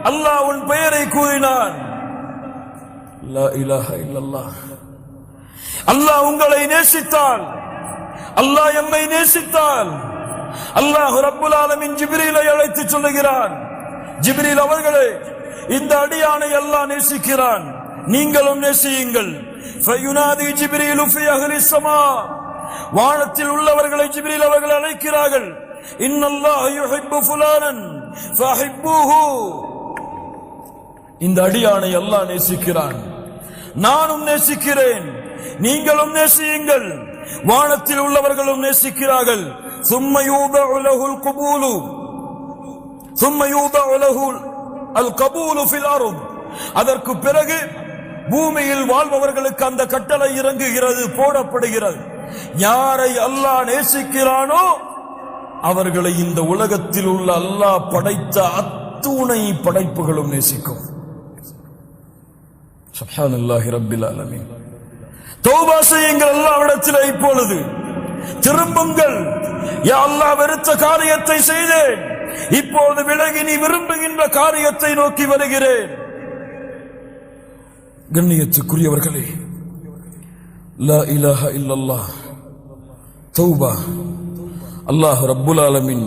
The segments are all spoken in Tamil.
அல்லாஹ் உன் பெயரை கூறினான். லா இலாஹ இல்லல்லாஹ். அல்லாஹ் உங்களை நேசித்தான், அல்லாஹ் எம்மை நேசித்தான். அல்லாஹ் ரப்புல் ஆலமீன் ஜிப்ரீலை அழைத்து சொல்லுகிறான், ஜிப்ரீல் அவர்களே, இந்த அடியானை அல்லாஹ் நேசிக்கிறான், நீங்களும் நேசியுங்கள். ஃபயுனாதி ஜிப்ரீலு ஃபீ அஹ்லிஸ் ஸமா. வானத்தில் உள்ளவர்களை ஜிப்ரீல் அவர்கள் அழைக்கிறார்கள். இன்னல்லாஹ யுஹிப்பு ஃபுலானன் ஃபஹிப்புஹு. இந்த அடியானை அல்லாஹ் நேசிக்கிறான், நானும் நேசிக்கிறேன், நீங்களும் நேசியுங்கள். வானத்தில் உள்ளவர்களும் நேசிக்கிறார்கள். ثم يوضع له القبول ثم يوضع له القبول في الارض. அதற்கு பிறகு பூமியில் வாழ்பவர்களுக்கு அந்த கட்டளை இறங்குகிறது, போடப்படுகிறது. யாரை அல்லாஹ் நேசிக்கிறானோ அவர்களை இந்த உலகத்தில் உள்ள அல்லாஹ் படைத்த அத்துணை படைப்புகளும் நேசிக்கும். சுப்ஹானல்லாஹி ரப்பில் ஆலமீன். தௌபா செய்யுங்கள் அல்லாஹ்விடத்தில். இப்பொழுது திரும்புங்கள். யா அல்லாஹ், வெறுத்த காரியத்தை செய்தேன், இப்போது விலகி நீ விரும்புகின்ற காரியத்தை நோக்கி வருகிறேன். கண்ணியத்துக்குரியவர்களே, லா இலாஹ இல்லல்லாஹ், தௌபா அல்லாஹ் ரப்புல் ஆலமீன்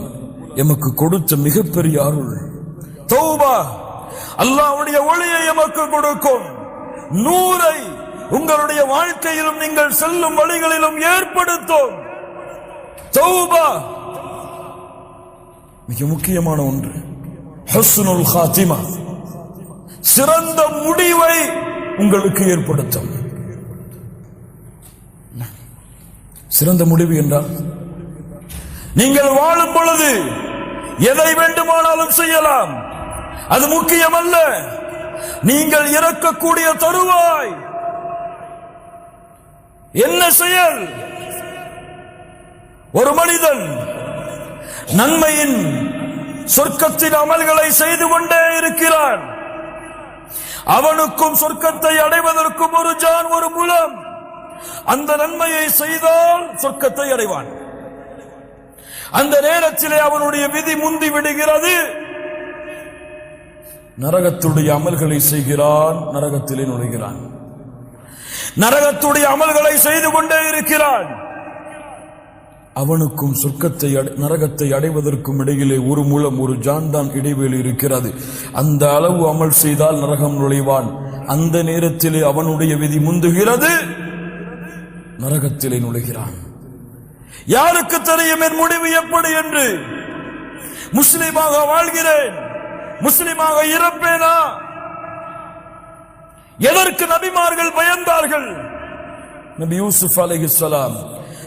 எமக்கு கொடுத்த மிகப்பெரிய அருள். தௌபா அல்லாஹ்வுடைய ஒளியை எமக்கு கொடுக்கும். நூரை உங்களுடைய வாழ்க்கையிலும் நீங்கள் செல்லும் வழிகளிலும் ஏற்படுத்தும். தௌபா மிக முக்கியமான ஒன்று. ஹுஸ்னுல் காத்திமா, சிறந்த முடிவை உங்களுக்கு ஏற்படுத்தும். சிறந்த முடிவு என்றால் நீங்கள் வாழும் பொழுது எதை வேண்டுமானாலும் செய்யலாம், அது முக்கியமல்ல. நீங்கள் இறக்கக்கூடிய தருவாய் என்ன செயல்? ஒரு மனிதன் நன்மையின் சொர்க்கத்தின் அமல்களை செய்து கொண்டே இருக்கிறான். அவனுக்கும் சொர்க்கத்தை அடைவதற்கும் ஒரு ஜான், ஒரு முலம். அந்த நன்மையை செய்தால் சொர்க்கத்தை அடைவான். அந்த நேரத்திலே அவனுடைய விதி முந்தி விடுகிறது. நரகத்துடைய அமல்களை செய்கிறான், நரகத்திலே நுழைகிறான். நரகத்துடைய அமல்களை செய்து கொண்டே இருக்கிறான். அவனுக்கும் சொர்க்கத்தை நரகத்தை அடைவதற்கும் இடையிலே ஒரு முலம், ஒரு ஜான்தான் இடைவெளி இருக்கிறது. அந்த அளவு அமல் செய்தால் நரகம் நுழைவான். அந்த நேரத்திலே அவனுடைய விதி முந்துகிறது, நரகத்திலே நுழைகிறான். யாருக்கு தெரியும் என் முடிவு எப்படி என்று? முஸ்லிமாக வாழ்கிறேன், முஸ்லிமாக இறப்பேனா? எதற்கு நபிமார்கள் பயந்தார்கள்? நபி யூசுப் அலைஹிஸ்ஸலாம்,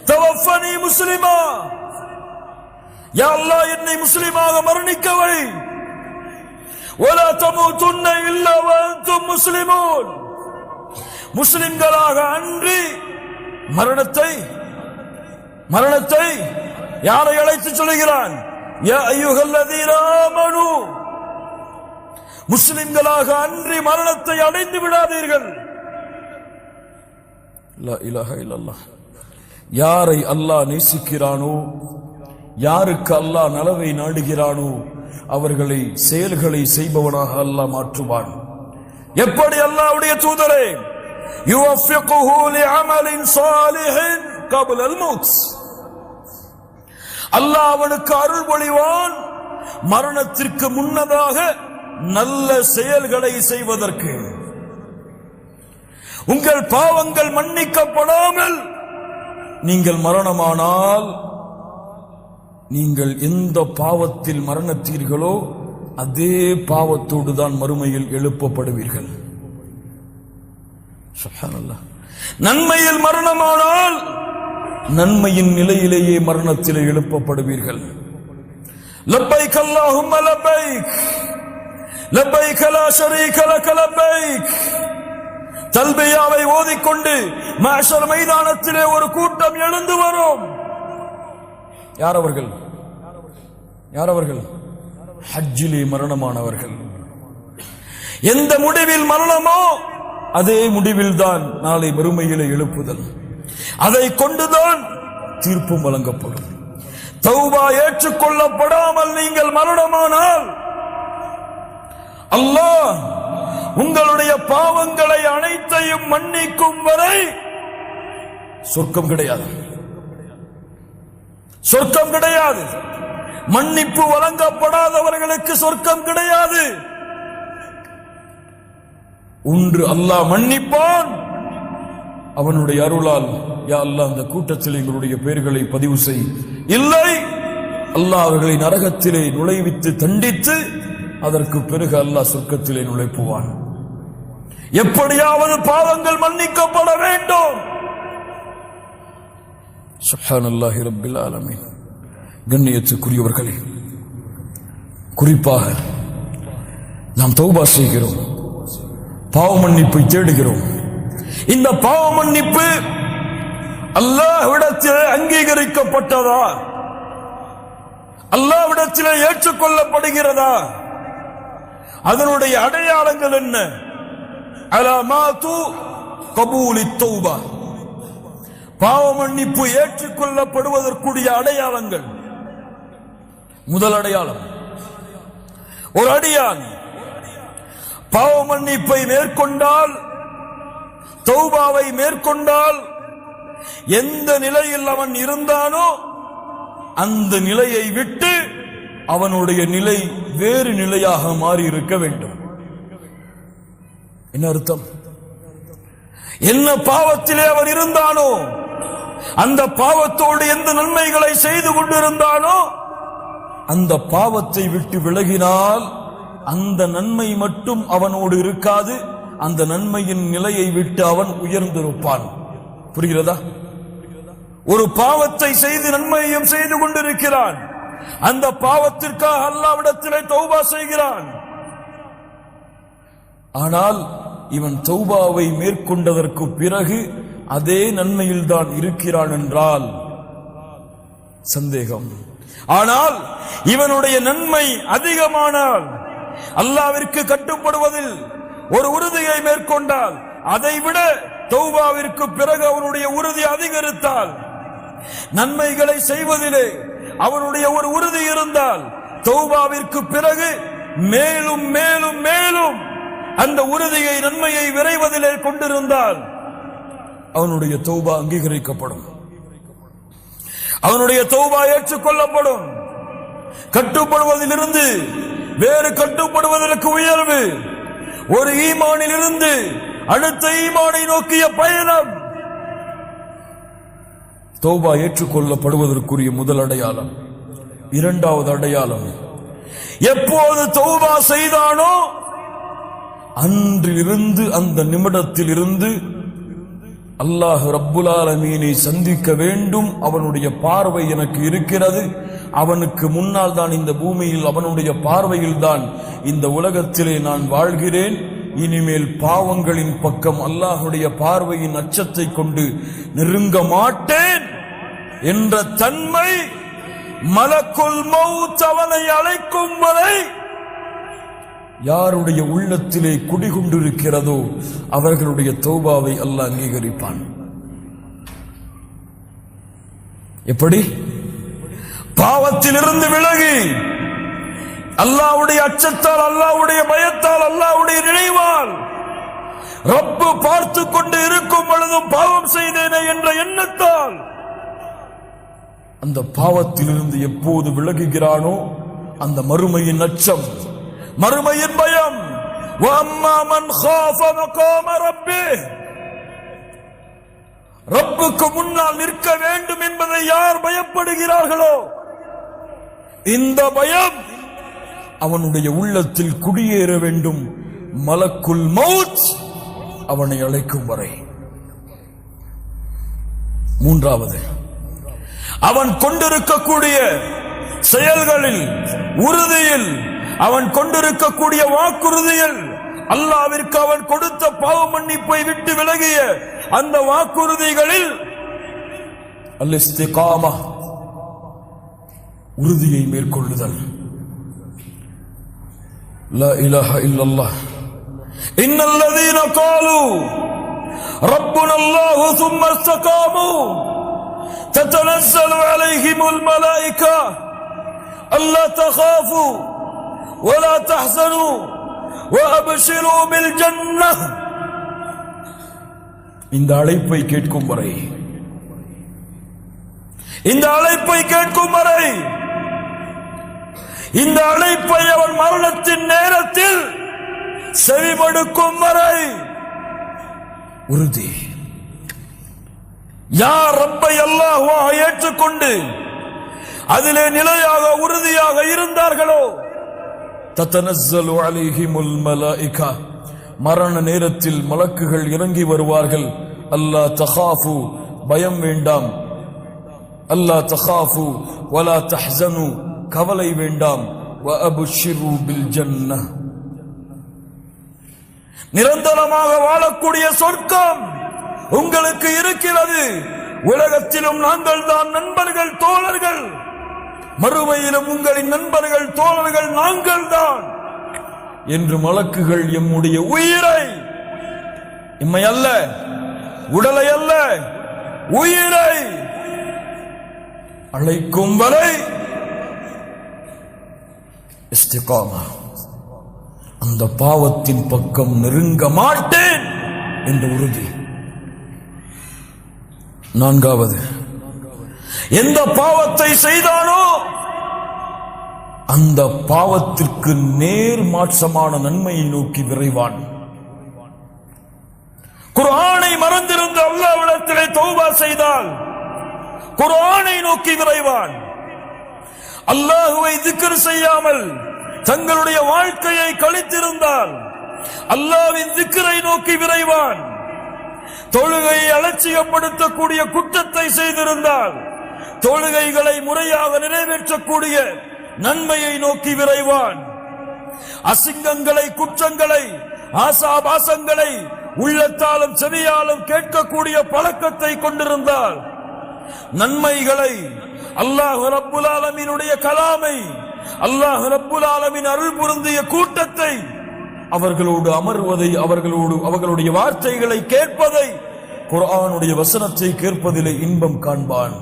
தவஃபனி முஸ்லிமா, யா அல்லாஹ் என்னை முஸ்லிமாக மரணிக்க வை. வலா தமூதுன்ன இல்லா வஅன்தும் முஸ்லிமூன். முஸ்லிம்களாக அன்றி மரணத்தை யாரை அழைத்து சொல்கிறான்? யா அய்யுஹல்லதீன ஆமனூ, முஸ்லிம்களாக அன்றி மரணத்தை அடைந்து விடாதீர்கள். லா இலாஹ இல்லல்லாஹ். யாரை அல்லாஹ் நேசிக்கிறானோ, யாருக்கு அல்லாஹ் நலவை நாடுகிறானோ அவர்களை செயல்களை செய்பவனாக அல்லாஹ் மாற்றுவான். எப்படி? அல்லாஹ்வுடைய தூதரே, யுவஃபிகுஹு லிஅமலின் ஸாலிஹின் கப்லல் மௌத். அல்லாஹ் அவனுக்கு அருள் பொழிவான் மரணத்திற்கு முன்னதாக நல்ல செயல்களை செய்வதற்கு. உங்கள் பாவங்கள் மன்னிக்கப்படாமல் நீங்கள் மரணமானால், நீங்கள் எந்த பாவத்தில் மரணத்தீர்களோ அதே பாவத்தோடு தான் மறுமையில் எழுப்பப்படுவீர்கள். சுப்ஹானல்லாஹ். நன்மையில் மரணமானால் நன்மையின் நிலையிலேயே மரணத்திலே எழுப்பப்படுவீர்கள். லப்பைக் அல்லாஹும்ம லப்பைக், லப்பைக் லா ஷரீக லக லப்பைக். தல்பியாவை ஓதிக்கொண்டு மஹ்ஷர் மைதானத்திலே ஒரு கூட்டம் எழுந்து வரும். யார் அவர்கள்? ஹஜ்ஜிலே மரணமானவர்கள். எந்த முடிவில் மரணமோ அதே முடிவில் தான் நாளை மறுமையிலே எழுப்புதல். அதை கொண்டுதான் தீர்ப்பும் வழங்கப்படும். தௌபா ஏற்றுக்கொள்ளப்படாமல் நீங்கள் மரணமானால் அல்லாஹ் உங்களுடைய பாவங்களை அனைத்தையும் மன்னிக்கும் வரை சொர்க்கம் கிடையாது. சொர்க்கம் கிடையாது. மன்னிப்பு வழங்கப்படாதவர்களுக்கு சொர்க்கம் கிடையாது. ஒன்று அல்லாஹ் மன்னிப்பான், அவனுடைய அருளால் யா அல்லாஹ் அந்த கூட்டத்தில் எங்களுடைய பெயர்களை பதிவு செய். இல்லை, அல்லாஹ் அவர்களை நரகத்திலே நுழைவித்து தண்டித்து அதற்கு பிறகு அல்லாஹ் சொர்க்கத்திலே நுழைப்புவான். எப்படியாவது பாவங்கள் மன்னிக்கப்பட வேண்டும். சுப்ஹானல்லாஹி ரப்பில் ஆலமீன். கண்ணியத்துக்குரியவர்களே, குறிப்பாக நாம் தௌபா செய்கிறோம், பாவ மன்னிப்பை தேடுகிறோம். இந்த பாவ மன்னிப்பு அல்லாஹ்விடத்திலே அங்கீகரிக்கப்பட்டதா? அல்லாஹ்விடத்திலே ஏற்றுக்கொள்ளப்படுகிறதா? அதனுடைய அடையாளங்கள் என்ன? அலாமாத்து கபூலி தௌபா, பாவ மன்னிப்பு ஏற்றுக்கொள்ளப்படுவதற்குரிய அடையாளங்கள். முதல் அடையாளம், ஒரு அடியான் பாவ மன்னிப்பை மேற்கொண்டால், தௌபாவை மேற்கொண்டால், எந்த நிலையில் அவன் இருந்தானோ அந்த நிலையை விட்டு அவனுடைய நிலை வேறு நிலையாக மாறி இருக்க வேண்டும். என்ன அர்த்தம்? என்ன பாவத்திலே அவன் இருந்தானோ, அந்த பாவத்தோடு எந்த நன்மைகளை செய்து கொண்டிருந்தானோ அந்த பாவத்தை விட்டு விலகினால் அந்த நன்மை மட்டும் அவனோடு இருக்காது, அந்த நன்மையின் நிலையை விட்டு அவன் உயர்ந்திருப்பான். புரிகிறதா? ஒரு பாவத்தை செய்து நன்மையையும் செய்து கொண்டிருக்கிறான், அந்த பாவத்திற்காக அல்லாஹ்விடத்திலே தௌபா செய்கிறான். ஆனால் இவன் தௌபாவை மேற்கொண்டதற்கு பிறகு அதே நன்மையில் தான் இருக்கிறான் என்றால் சந்தேகம். ஆனால் இவனுடைய நன்மை அதிகமானால், அல்லாஹ்விற்கு கட்டுப்படுவதில் ஒரு உறுதியை மேற்கொண்டால், அதைவிட தௌபாவிற்கு பிறகு அவனுடைய உறுதி அதிகரித்தால், நன்மைகளை செய்வதிலே அவனுடைய ஒரு உறுதி இருந்தால், தௌபாவிற்கு பிறகு மேலும் மேலும் மேலும் அந்த உறுதியை, நன்மையை விரைவதிலே கொண்டிருந்தால் அவனுடைய தௌபா அங்கீகரிக்கப்படும், அவனுடைய தௌபா ஏற்றுக்கொள்ளப்படும். கட்டுப்படுவதிலிருந்து வேறு கட்டுப்படுவதற்கு உயர்வு, ஒரு ஈமானில் இருந்து அடுத்த ஈமானை நோக்கிய பயணம். தௌபா ஏற்றுக்கொள்ளப்படுவதற்குரிய முதல் அடையாளம். இரண்டாவது அடையாளம், எப்போது தௌபா செய்தானோ அன்றிலிருந்து, அந்த நிமிடத்தில் இருந்து அல்லாஹ் ரப்புல் ஆலமீனை சந்திக்க வேண்டும். அவனுடைய பார்வை எனக்கு இருக்கிறது, அவனுக்கு முன்னால் தான் இந்த பூமியில், அவனுடைய பார்வையில் தான் இந்த உலகத்திலே நான் வாழ்கிறேன். இனிமேல் பாவங்களின் பக்கம் அல்லாஹுடைய பார்வையின் அச்சத்தை கொண்டு நெருங்க மாட்டேன் என்ற தன்மை மலக்குல் மௌத் அவனை அழைக்கும் வரை யாருடைய உள்ளத்திலே குடிகொண்டிருக்கிறதோ அவர்களுடைய தௌபாவை அல்லாஹ் அங்கீகரிப்பான். எப்படி? பாவத்திலிருந்து விலகி அல்லாஹ்வுடைய அச்சத்தால், அல்லாஹ்வுடைய பயத்தால், அல்லாஹ்வுடைய நினைவால், ரப்பு பார்த்து கொண்டு இருக்கும் பொழுதும் பாவம் செய்தேனே என்ற எண்ணத்தால் அந்த பாவத்திலிருந்து எப்போது விலகுகிறானோ அந்த மறுமையின் அச்சம், மறுமையின் பயம். வஅம்மா மன் காஃப மகாம ரப்பிஹ், ரப்புக்கு முன்னால் நிற்க வேண்டும் என்பதை யார் பயப்படுகிறார்களோ இந்த பயம் அவனுடைய உள்ளத்தில் குடியேற வேண்டும். மலக்குல் மௌத் அவனை அழைக்கும் வரை. மூன்றாவது, அவன் கொண்டிருக்கக்கூடிய செயல்களில், உறுதியில், அவன் கொண்டிருக்கக்கூடிய வாக்குறுதியில், அல்லாஹ்விற்கு அவன் கொடுத்த பாவ மன்னிப்பை விட்டு விலகிய அந்த வாக்குறுதிகளில் அல்-இஸ்திகாமா, உறுதியை மேற்கொள்ளுதல். லா இலாஹா இல்லல்லாஹ் இன்னல்லதீன காலு ரப்புனல்லாஹு ثم استقاموا تتنزل عليهم الملائكة ألا تخافوا ولا تحزنوا وأبشروا بالجنة. இந்த அழைப்பை கேட்கும் வரை, இந்த அழைப்பை கேட்கும் வரை, இந்த அழைப்பை அவன் மரணத்தின் நேரத்தில் செவிமடுக்கும் வரை உறுதி. யார் ரப்பை அல்லாஹ்வாக ஏற்றுக்கொண்டு அதிலே நிலையாக உறுதியாக இருந்தார்களோ, தத்தனஸ்ஸலு அலைஹிமுல் மலாயிகா, மரண நேரத்தில் மலக்குகள் இறங்கி வருவார்கள். அல்லா தகாஃபு, பயம் வேண்டாம். அல்லா தகாஃபு வலா தஹ்ஸனு, கவலை வேண்டாம். வஅப்ஷிரு பில் ஜன்னஹ், நிரந்தரமாக வாழக்கூடிய சொர்க்கம் உங்களுக்கு இருக்கிறது. உலகத்திலும் நாங்கள் தான் நண்பர்கள், தோழர்கள். மறுமையிலும் உங்களின் நண்பர்கள், தோழர்கள் நாங்கள் தான் என்று மலக்குகள் எம்முடைய உயிரை, இம்மை அல்ல, உடலை அல்ல, உயிரை அழைக்கும் வரை இஸ்திகாமா, அந்த பாவத்தின் பக்கம் நெருங்க மாட்டேன் என்ற உறுதி. நான்காவது, எந்த பாவத்தை செய்தானோ அந்த பாவத்திற்கு நேர் மாற்றமான நன்மையை நோக்கி விரைவான். குர்ஆனை மறந்திருந்த அல்லாஹ்விடத்திலே தௌபா செய்தால் குர்ஆனை நோக்கி விரைவான். அல்லாஹ்வை திக்ர் செய்யாமல் தங்களுடைய வாழ்க்கையை கழித்திருந்தால் அல்லாஹ்வின் திக்ரை நோக்கி விரைவான். தொழுகையை அலட்சியப்படுத்தக்கூடிய குற்றத்தை செய்திருந்தால் தொழுகைகளை முறையாக நிறைவேற்றக்கூடிய நன்மையை நோக்கி விரைவான். அசிங்கங்களை, குற்றங்களை, ஆசாபாசங்களை உள்ளத்தாலும் செவியாலும் கேட்கக்கூடிய பழக்கத்தை கொண்டிருந்தால் நன்மைகளை, அல்லாஹ் ரப்புல் ஆலமீனுடைய கலாமை, அல்லாஹ் ரப்புல் ஆலமீன் அருள் புரிந்திய கூட்டத்தை, அவர்களோடு அமர்வதை, அவர்களுடைய வார்த்தைகளை கேட்பதை, குர்ஆனுடைய வசனத்தை கேட்பதிலே இன்பம் காண்பான்.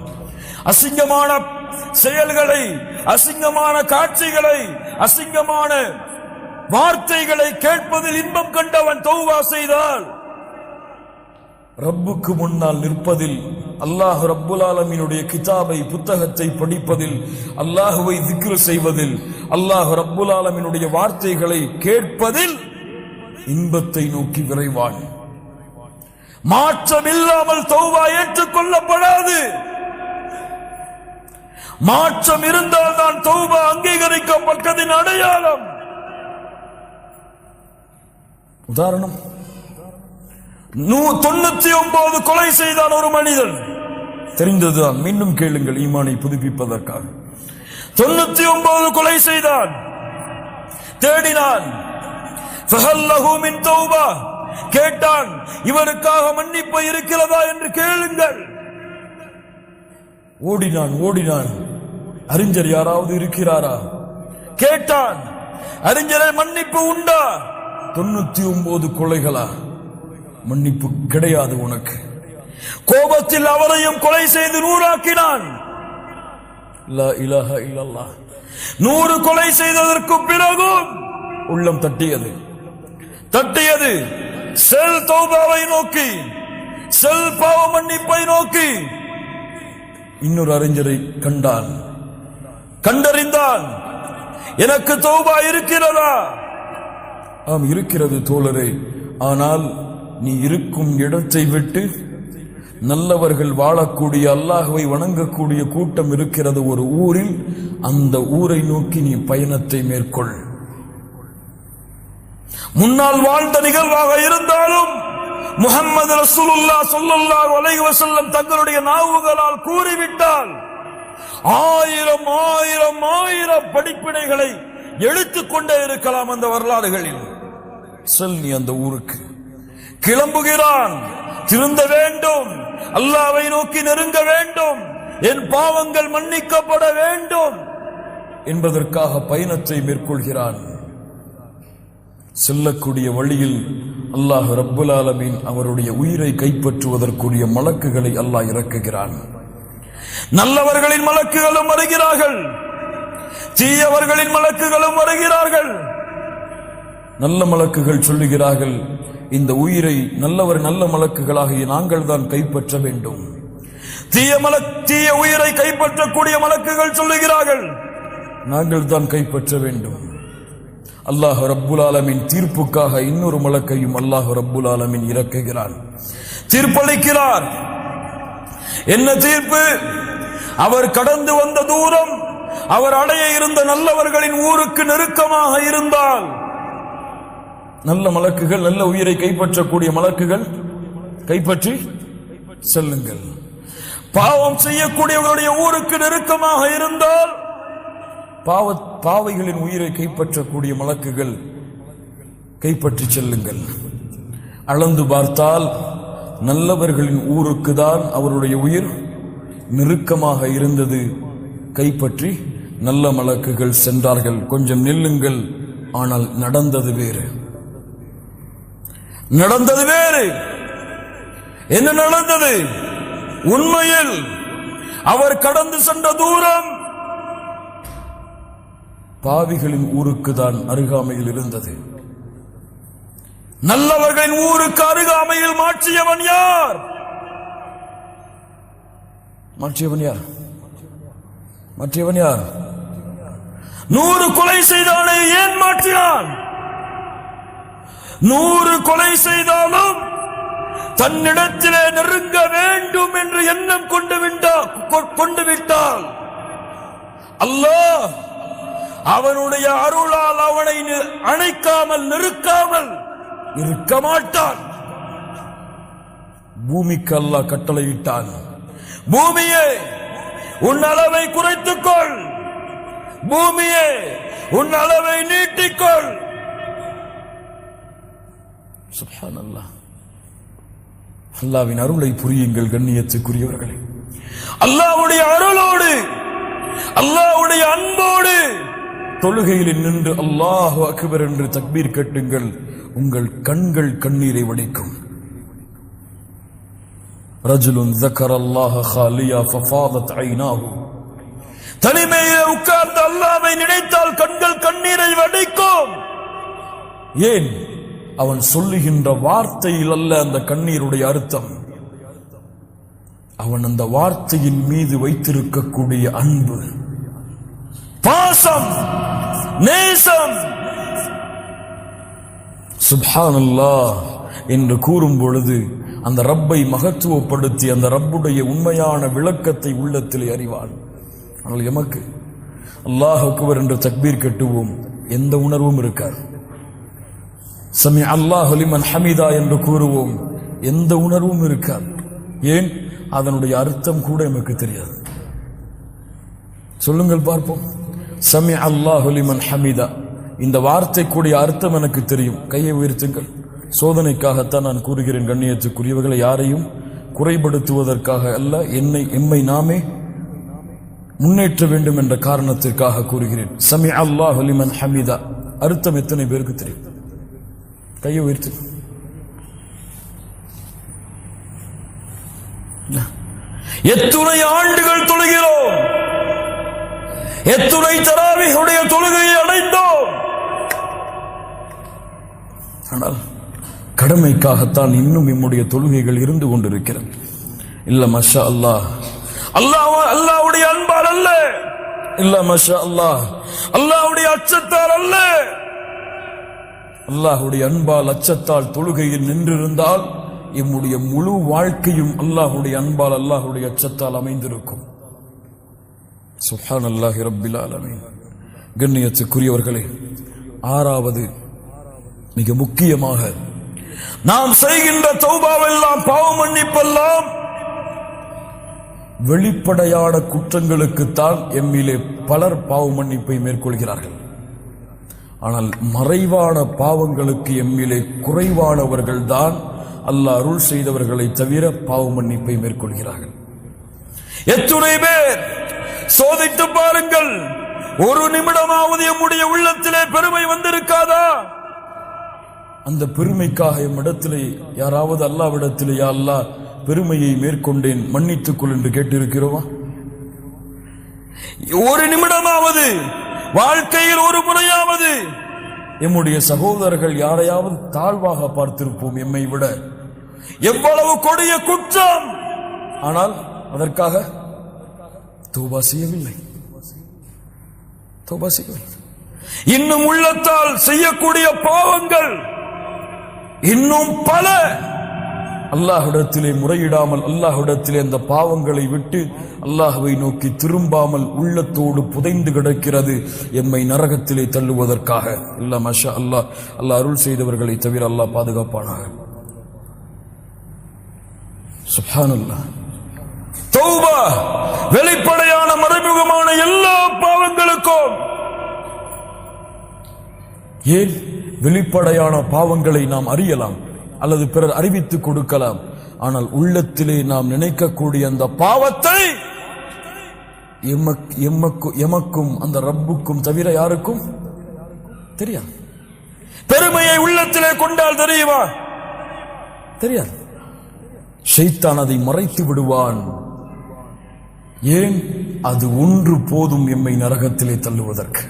அசிங்கமான செயல்களை, அசிங்கமான காட்சிகளை, அசிங்கமான வார்த்தைகளை கேட்பதில் இன்பம் கண்டவன் தௌபா செய்தால் ரப்புக்கு முன்னால் நிற்பதில், அல்லாஹ் ரப்புல் ஆலமீனுடைய கிதாபை, புத்தகத்தை படிப்பதில், அல்லாஹுவை திக்ர் செய்வதில், அல்லாஹ் ரப்புல் ஆலமீனுடைய வார்த்தைகளை கேட்பதில் இன்பத்தை நோக்கி விரைவான். மாற்றம் இல்லாமல் தௌபா ஏற்றுக்கொள்ளப்படாது. மாற்றம் இருந்தால் தான் தௌபா அங்கீகரிக்கப்பட்டதின் அடையாளம். உதாரணம், 99 கொலை செய்தான் ஒரு மனிதன். தெரிந்ததுதான், மீண்டும் கேளுங்கள் ஈமானை புதுப்பிப்பதற்காக. 99 கொலை செய்தான். தேடினான். ஃபஹல் லஹு மின் தௌபா, கேட்டான், இவருக்காக மன்னிப்பு இருக்கிறதா என்று கேளுங்கள். ஓடினான். அறிஞர் யாராவது இருக்கிறாரா கேட்டான். அறிஞரை, மன்னிப்பு உண்டா? 99 கொலைகளா? மன்னிப்பு கிடையாது உனக்கு. கோபத்தில் அவரையும் கொலை செய்து 100 ஆக்கினான். லா இலாஹ இல்லல்லாஹ். 100 கொலை செய்ததற்கு பிறகும் உள்ளம் தட்டியது. செல் தௌபாவை நோக்கி, செல் பாவ மன்னிப்பை நோக்கி. இன்னொரு அறிஞரை கண்டறிந்தான். எனக்கு தௌபா இருக்கிறதா? ஆம், இருக்கிறது தோழரே. ஆனால் நீ இருக்கும் இடத்தை விட்டு நல்லவர்கள் வாழக்கூடிய, அல்லாஹ்வை வணங்கக்கூடிய கூட்டம் இருக்கிறது ஒரு ஊரில். அந்த ஊரை நோக்கி நீ பயணத்தை மேற்கொள். முன்னால் வாழ்ந்த நிகழ்வாக இருந்தாலும் முஹம்மது ரசூலுல்லாஹ் ஸல்லல்லாஹு அலைஹி வஸல்லம் தங்களுடைய நாவுகளால் கூறிவிட்டால் 1000 படிப்பினைகளை எடுத்துக்கொண்டே இருக்கலாம் அந்த வரலாறுகளில். செல், நீ அந்த ஊருக்கு. கிளம்புகிறான். திருந்த வேண்டும், அல்லாஹ்வை நோக்கி நெருங்க வேண்டும், என் பாவங்கள் மன்னிக்கப்பட வேண்டும் என்பதற்காக பயணத்தை மேற்கொள்கிறான். செல்லக்கூடிய வழியில் அல்லாஹ் ரப்புல் ஆலமீன் அவருடைய உயிரை கைப்பற்றுவதற்குரிய மலக்குகளை அல்லாஹ் இறக்குகிறான். நல்லவர்களின் மலக்குகளும் வருகிறார்கள், தீயவர்களின் மலக்குகளும் வருகிறார்கள். நல்ல மலக்குகள் சொல்லுகிறார்கள், இந்த உயிரை நல்ல மலக்குகளாகிய நாங்கள் தான் கைப்பற்ற வேண்டும். தீய உயிரை கைப்பற்றக்கூடிய மலக்குகள் சொல்லுகிறார்கள், நாங்கள் தான் கைப்பற்ற வேண்டும். அல்லாஹ் ரப்புல் ஆலமீன் தீர்ப்புக்காக இன்னொரு மலக்கையும் அல்லாஹ் ரப்புல் ஆலமீன் இறக்குகிறான், தீர்ப்பளிக்கிறார். என்ன தீர்ப்பு? அவர் கடந்து வந்த தூரம் அவர் அடைய இருந்த நல்லவர்களின் ஊருக்கு நெருக்கமாக இருந்தால், நல்ல மலக்குகள், நல்ல உயிரை கைப்பற்றக்கூடிய மலக்குகள் கைப்பற்றி செல்லுங்கள். பாவம் செய்யக்கூடியவர்களுடைய ஊருக்கு நெருக்கமாக இருந்தால், பாவைகளின் உயிரை கைப்பற்றக்கூடிய மலக்குகள் கைப்பற்றி செல்லுங்கள். அளந்து பார்த்தால் நல்லவர்களின் ஊருக்கு தான் அவருடைய உயிர் நெருக்கமாக இருந்தது. கைப்பற்றி நல்ல மலக்குகள் சென்றார்கள். கொஞ்சம் நில்லுங்கள், ஆனால் நடந்தது வேறு. என்ன நடந்தது? உண்மையில் அவர் கடந்து சென்ற தூரம் பாவிகளின் ஊருக்கு தான் அருகாமையில் இருந்தது. நல்லவர்களின் ஊருக்கு அருகாமையில் மாற்றியவன் யார்? 100 கொலை செய்தானே, ஏன் மாற்றினான்? 100 கொலை செய்தாலும் தன்னிடத்திலே நெருங்க வேண்டும் என்று எண்ணம் கொண்டு விட்டால் அல்லாஹ் அவனுடைய அருளால் அவனை அணைக்காமல் நெருக்காமல் இருக்க மாட்டான். பூமிக்கு அல்லாஹ் கட்டளையிட்டான், பூமியே உன் அளவை குறைத்துக்கொள், பூமியே உன் அளவை நீட்டிக்கொள். சுப்ஹானல்லாஹ். அல்லாஹ்வின் அருளை புரியுங்கள் கண்ணியத்துக்குரியவர்களே. அல்லாஹ்வுடைய அருளோடு, அல்லாஹ்வுடைய அன்போடு தொழுகையில் நின்று அல்லாஹு அக்பர் என்று தக்பீர் கட்டுங்கள். உங்கள் கண்கள் கண்ணீரை வடிக்கும். ரஜுலுன் ذكرல்லாஹ خاليا ففاضت عيناه. தனிமையிலே உட்கார்ந்து அல்லாஹ்வை நினைத்தால் கண்கள் கண்ணீரை வடிக்கும். ஏன்? அவன் சொல்லுகின்ற வார்த்தையில் அல்ல அந்த கண்ணீருடைய அர்த்தம், அவன் அந்த வார்த்தையின் மீது வைத்திருக்கக்கூடிய அன்பு, பாசம், நேசம். சுப்ஹானல்லாஹ் என்று கூறும் பொழுது அந்த ரப்பை மகத்துவப்படுத்தி அந்த ரப்புடைய உண்மையான விளக்கத்தை உள்ளத்திலே அறிவான். ஆனால் எமக்கு அல்லாஹ் அக்பர் என்று தக்பீர் கட்டுவோம், எந்த உணர்வும் இருக்காது. சமி அல்லாஹு லிமன் ஹமிதா என்று கூறுவோம், எந்த உணர்வும் இருக்காது. ஏன்? அதனுடைய அர்த்தம் கூட எமக்கு தெரியாது. சொல்லுங்கள் பார்ப்போம். சமி அல்லாஹு லிமன் ஹமிதா, இந்த வார்த்தைக்குடைய அர்த்தம் எனக்கு தெரியும். கையை உயர்த்துங்கள். சோதனைக்காகத்தான் நான் கூறுகிறேன் கண்ணியத்துக்குரியவர்களை, யாரையும் குறைபடுத்துவதற்காக அல்ல, எம்மை நாமே முன்னேற்ற வேண்டும் என்ற காரணத்திற்காக கூறுகிறேன். சமி அல்லாஹு லிமன் ஹமிதா அர்த்தம் எத்தனை பேருக்கு தெரியும்? கையை உயர்த்து. எத்துணை ஆண்டுகள் தொழுகிறோம், எத்துணை தராவீஹுடைய தொழுகையை அடைந்தோம். ஆனால் கடமைக்காகத்தான் இன்னும் நம்முடைய தொழுகைகள் இருந்து கொண்டிருக்கிறது. இல்ல மஷா அல்லாஹ், அல்லாஹ்வுடைய அன்பால் அல்ல, இல்ல மஷா அல்லாஹ், அல்லாஹ்வுடைய அச்சத்தால் அல்ல. அல்லாஹ்வுடைய அன்பால் அச்சத்தால் தொழுகையில் நின்றிருந்தால் நம்முடைய முழு வாழ்க்கையும் அல்லாஹ்வுடைய அன்பால் அல்லாஹ்வுடைய அச்சத்தால் அமைந்திருக்கும். சுப்ஹானல்லாஹி ரப்பில் ஆலமீன். கண்ணியத்துக்குரியவர்களே, 6வது மிக முக்கியமாக நாம் செய்கின்ற தௌபாவெல்லாம், பாவ மன்னிப்பெல்லாம் வெளிப்படையான குற்றங்களுக்குத்தான் எம்மிலே பலர் பாவ மன்னிப்பை மேற்கொள்கிறார்கள். ஆனால் மறைவான பாவங்களுக்கு எம்மிலே குறைவானவர்கள் தான் அல்லாஹ் அருள் செய்தவர்களை தவிர பாவ மன்னிப்பை மேற்கொள்கிறார்கள். எத்துணை பேர் சோதித்து பாருங்கள், ஒரு நிமிடமாவது நம்முடைய உள்ளத்திலே பெருமை வந்திருக்காதா? அந்த பெருமைக்காக எம்மிடத்திலே யாராவது அல்லாஹ்விடத்திலே, யா அல்லாஹ் பெருமையை மேற்கொண்டேன் மன்னித்துக் கொள் என்று கேட்டிருக்கிறோமா? ஒரு நிமிடமாவது, வாழ்க்கையில் ஒரு முறையாவது எம்முடைய சகோதரர்கள் யாரையாவது தாழ்வாக பார்த்திருப்போம் எம்மை விட. எவ்வளவு கொடிய குற்றம், ஆனால் அதற்காக தௌபா செய்யவில்லை. இன்னும் உள்ளத்தால் செய்யக்கூடிய பாவங்கள் இன்னும் பல. அல்லாஹ்விடத்திலே முறையிடாமல், அல்லாஹ்விடத்திலே அந்த பாவங்களை விட்டு அல்லாஹ்வை நோக்கி திரும்பாமல் உள்ளத்தோடு புதைந்து கிடக்கிறது எம்மை நரகத்திலே தள்ளுவதற்காக. இல்ல மாஷா அல்லாஹ், அல்லாஹ் அருள் செய்தவர்களை தவிர அல்லாஹ் பாதுகாப்பானாக. சுப்ஹானல்லாஹ். தௌபா வெளிப்படையான மறைமுகமான எல்லா பாவங்களுக்கும். ஏன் வெளிப்படையான பாவங்களை நாம் அறியலாம் அல்லது பிறர் அறிவித்துக் கொடுக்கலாம், ஆனால் உள்ளத்திலே நாம் நினைக்கக்கூடிய அந்த பாவத்தை எமக்கும் அந்த ரப்புக்கும் தவிர யாருக்கும் தெரியாது. பெருமையை உள்ளத்திலே கொண்டால் தெரியுமா? தெரியாது. ஷைத்தான் அதை மறைத்து விடுவான். ஏன்? அது ஒன்று போதும் எம்மை நரகத்திலே தள்ளுவதற்கு.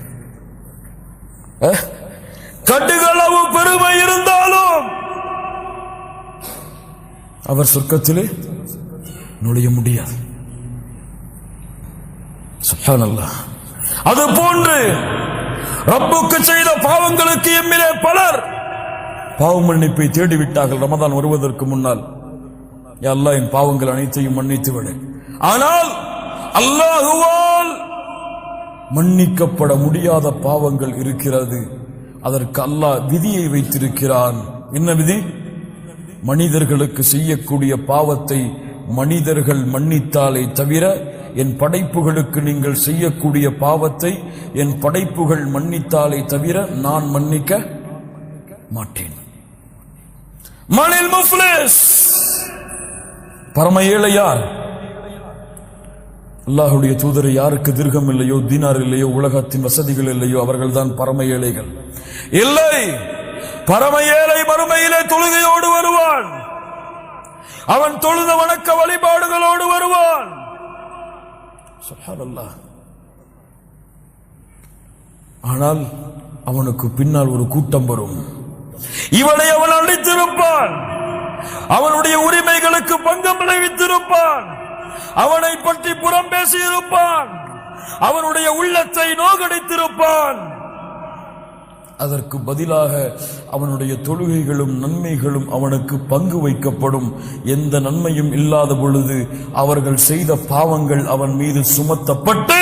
கடுகளவு பெருமை இருந்தாலும் அவர் சொர்க்கத்திலே நுழைய முடியாது. சுப்ஹானல்லாஹ். அது போன்று ரப்புக்கு செய்த பாவங்களுக்கு எம்மிலே பலர் பாவ மன்னிப்பை தேடிவிட்டார்கள் ரமதான் வருவதற்கு முன்னால். யா அல்லாஹ், என் பாவங்கள் அனைத்தையும் மன்னித்து விடு. ஆனால் அல்லாஹுவால் மன்னிக்கப்பட முடியாத பாவங்கள் இருக்கிறது. அதற்கு அல்லாஹ் விதியை வைத்திருக்கிறான். என்ன விதி? மனிதர்களுக்கு செய்யக்கூடிய பாவத்தை மனிதர்கள் மன்னித்தாலே தவிர என் படைப்புகளுக்கு நீங்கள் செய்யக்கூடிய பாவத்தை என் படைப்புகள் மன்னித்தாலே தவிர நான் மன்னிக்க மாட்டேன். மனில் முஃப்லிஸ், பரம ஏழை யார்? அல்லாஹுடைய தூதரை யாருக்கு திர்கம் இல்லையோ, தீனார் இல்லையோ, உலகத்தின் வசதிகள் இல்லையோ, அவர்கள் தான் பரம ஏழைகள். இல்லை, பரம ஏழை மறுமையிலே தொழுகையோடு வருவான். அவன் தொழுத வணக்க வழிபாடுகளோடு வருவான். சுப்ஹானல்லாஹ். ஆனால் அவனுக்கு பின்னால் ஒரு கூட்டம் வரும். இவனை அவன் அழித்திருப்பான். அவனுடைய உரிமைகளுக்கு பங்கம் விளைவித்திருப்பான். அவனை பற்றி புறம் பேசியிருப்பான். அவனுடைய உள்ளத்தை நோகடித்திருப்பான். அதற்கு பதிலாக அவனுடைய தொழுகைகளும் நன்மைகளும் அவனுக்கு பங்கு வைக்கப்படும். எந்த நன்மையும் இல்லாத பொழுது அவர்கள் செய்த பாவங்கள் அவன் மீது சுமத்தப்பட்டு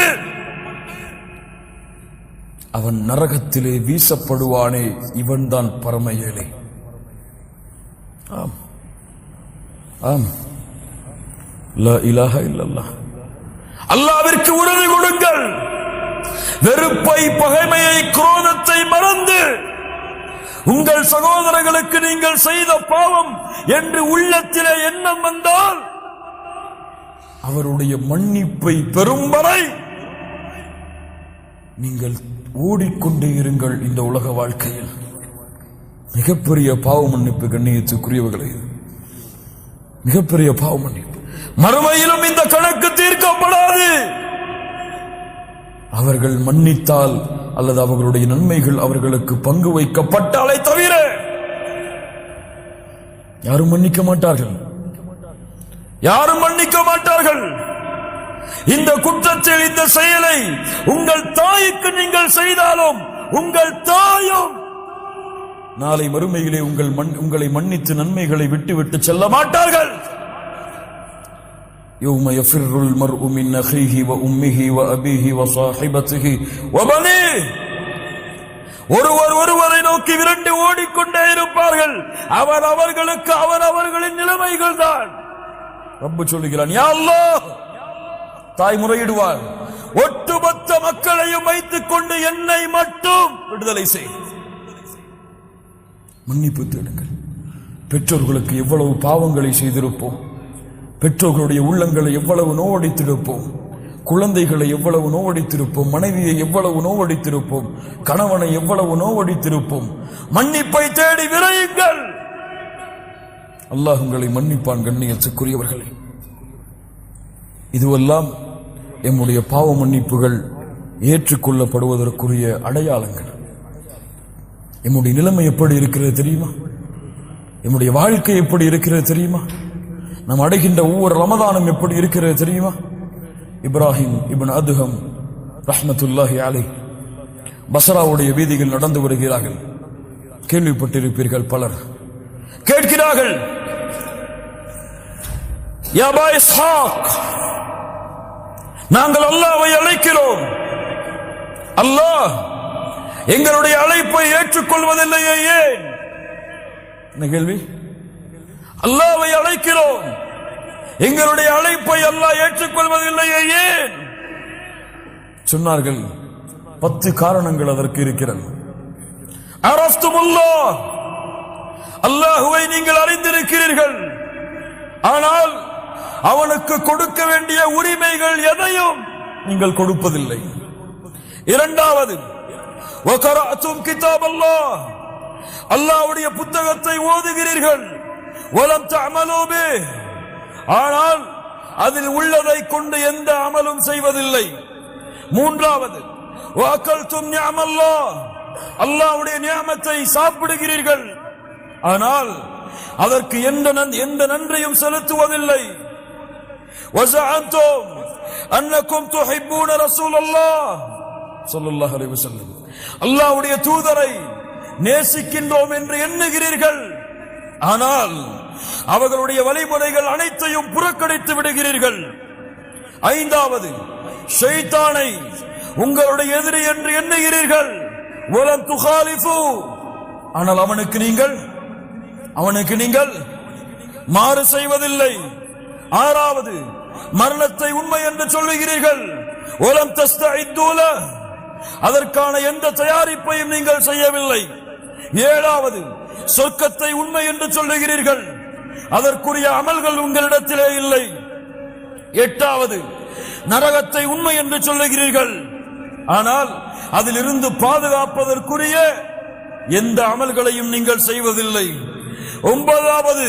அவன் நரகத்திலே வீசப்படுவானே, இவன்தான் பரம ஏழை. ஆம், ஆம். லா இலாஹ இல்லல்லாஹ். அல்லாஹ்விற்கு உறுதி கொடுங்கள். வெறுப்பை, பகைமையை, குரோதத்தை மறந்து உங்கள் சகோதரர்களுக்கு நீங்கள் செய்த பாவம் என்று உள்ளத்திலே எண்ணம் வந்தால் அவருடைய மன்னிப்பை பெறும் வரை நீங்கள் ஓடிக்கொண்டே இருங்கள். இந்த உலக வாழ்க்கையில் மிகப்பெரிய பாவ மன்னிப்பு கண்ணியத்துக்குரியவர்களே, மிகப்பெரிய பாவ மன்னிப்பு. மறுமையிலும் இந்த கணக்கு தீர்க்கப்படாது. அவர்கள் மன்னித்தால் அல்லது அவர்களுடைய நன்மைகள் அவர்களுக்கு பங்கு வைக்கப்பட்டாலே தவிர யாரும் மன்னிக்க மாட்டார்கள். யாரும் மன்னிக்க மாட்டார்கள். இந்த குற்றத்தில், இந்த செயலை உங்கள் தாய்க்கு நீங்கள் செய்தாலும் உங்கள் தாயும் நாளை மறுமையிலே உங்களை மன்னித்து நன்மைகளை விட்டு செல்ல மாட்டார்கள். يوم يفر المرء من أخيه وأمه وأبيه وصاحبته وبنيه. ஒருவரை நோக்கி விரண்டு ஓடிக்கொண்டே இருப்பார்கள். அவர்களுக்கு அவர்களின் நிலைமைகள் தான். ரப்பு சொல்லுகிறான், யா அல்லாஹ், தாய் முறையிடுவார், ஒட்டுமொத்த மக்களையும் வைத்துக் கொண்டு என்னை மட்டும் விடுதலை செய். மன்னிப்பு தேடுங்கள். பெற்றோர்களுக்கு எவ்வளவு பாவங்களை செய்திருப்போம், பெற்றோர்களுடைய உள்ளங்களை எவ்வளவு நோவடித்திருப்போம், குழந்தைகளை எவ்வளவு நோவடித்திருப்போம், மனைவியை எவ்வளவு நோவடித்திருப்போம், கணவனை எவ்வளவு நோவடித்திருப்போம். மன்னிப்பை தேடி விரையுங்கள். அல்லாஹ் உங்களை மன்னிப்பான். கண்ணியத்துக்குரியவர்களே, இதுவெல்லாம் எம்முடைய பாவ மன்னிப்புகள் ஏற்றுக்கொள்ளப்படுவதற்குரிய அடையாளங்கள். நம்முடைய நிலைமை எப்படி இருக்கிறது தெரியுமா? நம்முடைய வாழ்க்கை எப்படி இருக்கிறது தெரியுமா? நாம் அடைகின்ற ஒவ்வொரு ரமதானும் எப்படி இருக்கிறது தெரியுமா? இப்ராஹிம் இப்னு அதுஹம் ரஹ்மத்துல்லாஹி அலைஹி பஸ்ராவுடைய வீதிகள் நடந்து வருகிறார்கள். கேள்விப்பட்டிருப்பீர்கள், பலர் கேட்கிறார்கள், யா அபா இஸ்ஹாக், நாங்கள் அல்லாஹ்வை அழைக்கிறோம், அல்லாஹ் எங்களுடைய அழைப்பை ஏற்றுக்கொள்வதில்லையே, ஏன்? என்ன கேள்வி? அல்லாஹ்வை அழைக்கிறோம், எங்களுடைய அழைப்பை அல்லாஹ் ஏற்றுக்கொள்வதில்லையே, ஏன்? சொன்னார்கள், 10 காரணங்கள் அதற்கு இருக்கிறது. அரஃப்துமுல்லாஹ், அல்லாஹ்வை நீங்கள் அறிந்திருக்கிறீர்கள், ஆனால் அவனுக்கு கொடுக்க வேண்டிய உரிமைகள் எதையும் நீங்கள் கொடுப்பதில்லை. இரண்டாவது, வகரஅதும் கிதாபல்லாஹ், அல்லாஹ்வுடைய புத்தகத்தை ஓதுகிறீர்கள், வலம் தஅமலூ பிஹ், ஆனால் அதில் உள்ளதை கொண்டு எந்த அமலும் செய்வதில்லை. மூன்றாவது, வஅகல்தும் நிஅமல்லாஹ், அல்லாஹ்வுடைய நியமத்தை சாப்பிடுகிறீர்கள், ஆனால் அதற்கு எந்த நன்றியும் செலுத்துவதில்லை. வஸஅன்தும் அன்னக்கும் துஹிப்பூன ரசூலல்லாஹ் ஸல்லல்லாஹு அலைஹி வஸல்லம், அல்லாஹ்வுடைய தூதரை நேசிக்கின்றோம் என்று எண்ணுகிறீர்கள், ஆனால் அவர்களுடைய வழிமுறைகள் அனைத்தையும் புறக்கணித்து விடுகிறீர்கள். ஐந்தாவது, ஷைத்தானை உங்களுடைய எதிரி என்று எண்ணுகிறீர்கள், வலம் துகாலிஃபு, ஆனால் அவனுக்கு நீங்கள் மாறு செய்வதில்லை. ஆறாவது, மரணத்தை உண்மை என்று சொல்லுகிறீர்கள், வலம் தஸ்தஇது லஹ், அதற்கான எந்த தயாரிப்பையும் நீங்கள் செய்யவில்லை. ஏழாவது, சொர்க்கத்தை உண்மை என்று சொல்லுகிறீர்கள், அதற்குரிய அமல்கள் உங்களிடத்திலே இல்லை. எட்டாவது, நரகத்தை உண்மை என்று சொல்லுகிறீர்கள், ஆனால் அதிலிருந்து பாதுகாப்பதற்குரிய எந்த அமல்களையும் நீங்கள் செய்வதில்லை. ஒன்பதாவது,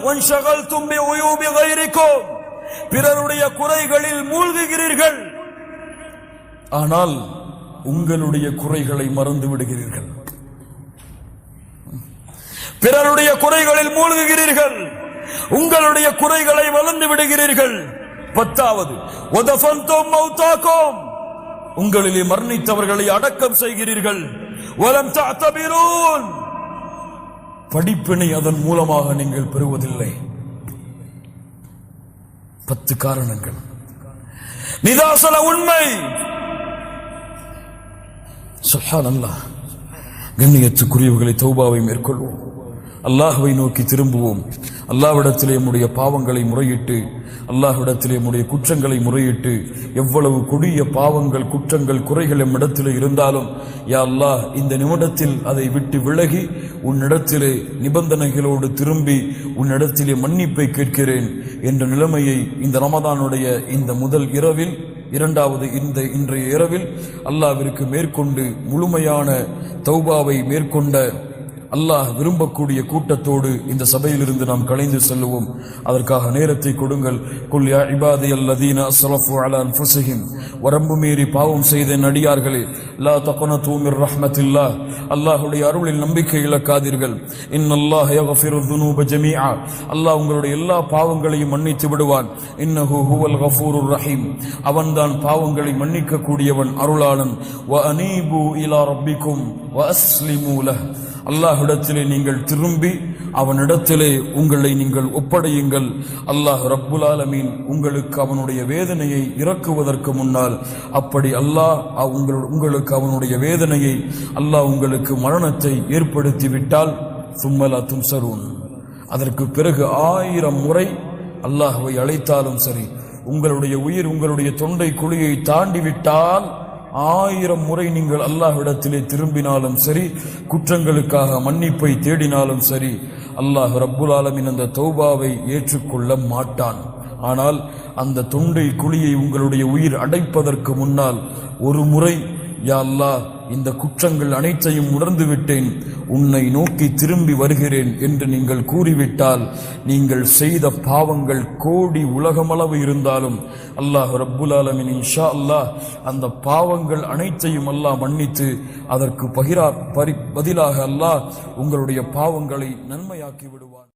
வன்ஷகல்தும் பிஉயூபி கைரிக்கும், பிறருடைய குறைகளில் மூழ்குகிறீர்கள், ஆனால் உங்களுடைய குறைகளை மறந்து விடுகிறீர்கள். பிறருடைய குறைகளில் மூழ்குகிறீர்கள், உங்களுடைய குறைகளை மறந்து விடுகிறீர்கள். பத்தாவது, வதஃபன்தும் மௌதாக்கும், உங்களிலே மரணித்தவர்களை அடக்கம் செய்கிறீர்கள். வலம் தஅதபிரூன், படிப்பினை அதன் மூலமாக நீங்கள் பெறுவதில்லை. 10 காரணங்கள். நிதாசன உண்மை. சுப்ஹானல்லாஹ். கண்ணியத்துக்குரியவர்களை, தௌபாவை மேற்கொள்வோம், அல்லாஹ்வை நோக்கி திரும்புவோம், அல்லாஹ்விடத்திலே நம்முடைய பாவங்களை முறையிட்டு, அல்லாஹ்விடத்திலே நம்முடைய குற்றங்களை முறையிட்டு, எவ்வளவு கொடிய பாவங்கள், குற்றங்கள், குறைகள் நம்மிடத்திலே இருந்தாலும், யா அல்லாஹ், இந்த நிமிடத்தில் அதை விட்டு விலகி உன்னிடத்திலே நிபந்தனைகளோடு திரும்பி உன்னிடத்திலே மன்னிப்பை கேட்கிறேன் என்ற நிலைமையை இந்த ரமதானுடைய இந்த முதல் இரவில், இரண்டாவது இன்றைய இரவில் அல்லாஹ்விற்கு மேற்கொண்டு முழுமையான தௌபாவை மேற்கொண்ட அல்லாஹ் விரும்பக்கூடிய கூட்டத்தோடு இந்த சபையிலிருந்து நாம் கலைந்து செல்லுவோம். அதற்காக நேரத்தை கொடுங்கள். குல் யா இபாதியல்லதீன அஸ்ரஃபு அலா அன்ஃபுஸிஹிம், வரம்பு மீறி பாவம் செய்த நடிகார்களே, லா தக்னது மிர் ரஹ்மத்தில்லாஹ், அல்லாஹ்வுடைய அருளில் நம்பிக்கை இழக்காதீர்கள். இன்னல்லாஹ யக்ஃபிரு ذுனூப ஜமீஆ, அல்லாஹ் உங்களுடைய எல்லா பாவங்களையும் மன்னித்து விடுவான். இன்னஹு ஹுவல் கஃபூருர் ரஹீம், அவன்தான் பாவங்களை மன்னிக்க கூடியவன், அருளாளன். வ அனீபு இலா ரப்பிக்கும் வ அஸ்லிமு லஹ், அல்லாஹ்விடத்திலே நீங்கள் திரும்பி அவனிடத்திலே உங்களை நீங்கள் ஒப்படையுங்கள். அல்லாஹ் ரப்புல் ஆலமீன் உங்களுக்கு அவனுடைய வேதனையை இறக்குவதற்கு முன்னால், அப்படி அல்லாஹ் உங்களுக்கு அவனுடைய வேதனையை, அல்லாஹ் உங்களுக்கு மரணத்தை ஏற்படுத்தி விட்டால், சும்மலா தும்சரூன், அதற்கு பிறகு 1000 முறை அல்லாஹ்வை அழைத்தாலும் சரி, உங்களுடைய உயிர் உங்களுடைய தொண்டை குழியை தாண்டி விட்டால் 1000 முறை நீங்கள் அல்லாஹ்விடத்திலே திரும்பினாலும் சரி, குற்றங்களுக்காக மன்னிப்பை தேடினாலும் சரி, அல்லாஹ் ரப்புல் ஆலமீன் அந்த தௌபாவை ஏற்றுக்கொள்ள மாட்டான். ஆனால் அந்த தொண்டை குழியை உங்களுடைய உயிர் அடைப்பதற்கு முன்னால் ஒரு முறை யா அல்லாஹ், இந்த குற்றங்கள் அனைத்தையும் உணர்ந்து விட்டேன், உன்னை நோக்கி திரும்பி வருகிறேன் என்று நீங்கள் கூறிவிட்டால், நீங்கள் செய்த பாவங்கள் கோடி உலகமளவு இருந்தாலும் அல்லாஹ் ரப்புல் ஆலமீன் இன்ஷா அல்லாஹ் அந்த பாவங்கள் அனைத்தையும் அல்லாஹ் மன்னித்து அதற்கு பதிலாக அல்லாஹ் உங்களுடைய பாவங்களை நன்மையாக்கி விடுவான்.